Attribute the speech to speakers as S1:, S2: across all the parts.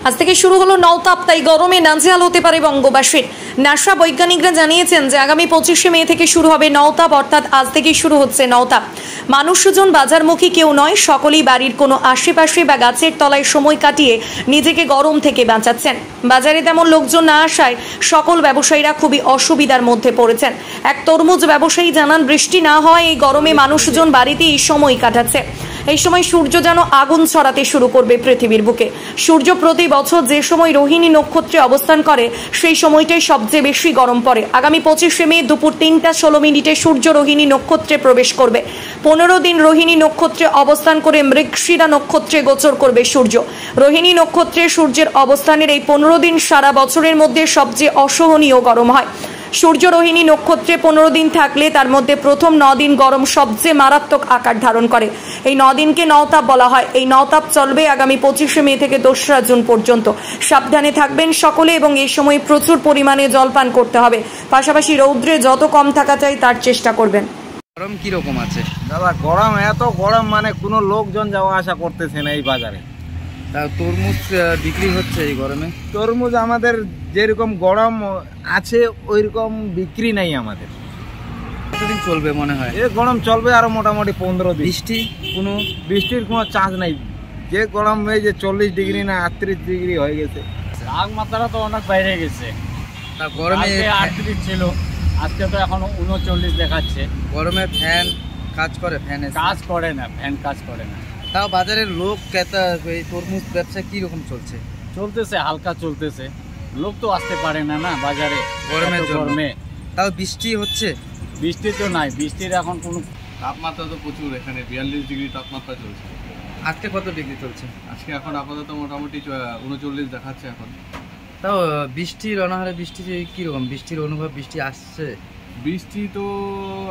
S1: আজ থেকে শুরু হলো নওতাপ, তাই গরমে নাজেহাল হতে পারে বঙ্গবাসীর। নাসা বৈজ্ঞানিকরা জানিয়েছেন যে আগামী 25শে মে থেকে শুরু হবে নওতাপ, অর্থাৎ আজ থেকেই শুরু হচ্ছে নওতাপ। মানুষজন বাজারমুখী কেউ নয়, সকলেই বাড়ির কোনো আশেপাশে বা গাছের তলায় সময় কাটিয়ে নিজেকে গরম থেকে বাঁচাচ্ছেন। বাজারে তেমন লোকজন না আসায় সকল ব্যবসায়ীরা খুবই অসুবিধার মধ্যে পড়েছেন। এক তরমুজ ব্যবসায়ী জানান, বৃষ্টি না হওয়ায় এই গরমে মানুষজন বাড়িতেই সময় কাটাচ্ছে। এই সময় সূর্য যেন আগুন ছড়াতে শুরু করবে পৃথিবীর বুকে। সূর্য প্রতি বছর যে সময় রোহিণী নক্ষত্রে অবস্থান করে সেই সময়টাই সবচেয়ে বেশি গরম পড়ে। আগামী 25শে মে দুপুর 3:16 সূর্য রোহিণী নক্ষত্রে প্রবেশ করবে। 15 দিন রোহিণী নক্ষত্রে অবস্থান করে মৃগশিরা নক্ষত্রে গোচর করবে সূর্য। রোহিণী নক্ষত্রে সূর্যের অবস্থানের এই 15 দিন সারা বছরের মধ্যে সবচেয়ে অসহনীয় গরম হয়। সূর্য রোহিণী নক্ষত্রে 15 দিন থাকলে তার মধ্যে প্রথম 9 দিন গরম সবচেয়ে মারাত্মক আকার ধারণ করে। এই 9 দিনকে নওতাপ বলা হয়। এই নওতাপ চলবে আগামী 25শে মে থেকে 2রা জুন পর্যন্ত। সাবধানে থাকবেন সকলে এবং এই সময় প্রচুর পরিমাণে জলপান করতে হবে। পাশাপাশি রৌদ্রে যত কম থাকা যায় তার চেষ্টা করবেন।
S2: গরম কিরকম আছে
S3: দাদা? গরম, এত গরম মানে কোনো লোকজন যাওয়া আসা করতেছে না এই বাজারে।
S2: তা তরমুজ বিক্রি হচ্ছে এই গরমে?
S3: তরমুজ আমাদের যেরকম গরম আছে ওইরকম বিক্রি নাই আমাদের।
S2: কতদিন চলবে মনে হয়?
S3: এই গরম চলবে আরো মোটামুটি 15 দিন। বৃষ্টির কোনো চান্স নাই। যে গরম এই যে 40 ডিগ্রি না 38 ডিগ্রি হয়ে গেছে,
S4: তাপমাত্রা তো অনেক বাইরে গেছে।
S2: তা গরমে
S4: 38 ছিল, আজকে তো এখন 39 দেখাচ্ছে।
S2: গরমে ফ্যান কাজ করে? ফ্যানে
S4: কাজ করে না, ফ্যান কাজ করে না।
S2: তাও বাজারের লোক ক্রেতা এই তরমুজ ব্যবসা কিরকম চলছে?
S4: চলতেছে, হালকা চলতেছে। লোক তো আসতে পারে না না বাজারে গরমে।
S2: তাও বৃষ্টি হচ্ছে?
S4: বৃষ্টি তো নাই, বৃষ্টির এখন কোনো
S5: তাপমাত্রা তো প্রচুর, এখানে 42 ডিগ্রি তাপমাত্রা চলছে।
S2: আজকে কত ডিগ্রি চলছে?
S5: আজকে এখন আপাতত মোটামুটি 39 দেখাচ্ছে এখন।
S2: তাও বৃষ্টির অনাহারে বৃষ্টি কিরকম? বৃষ্টির অনুভব? বৃষ্টি আসছে?
S5: বৃষ্টি তো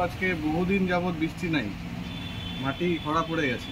S5: আজকে বহুদিন যাবৎ বৃষ্টি নাই, মাটি খরা পড়ে গেছে।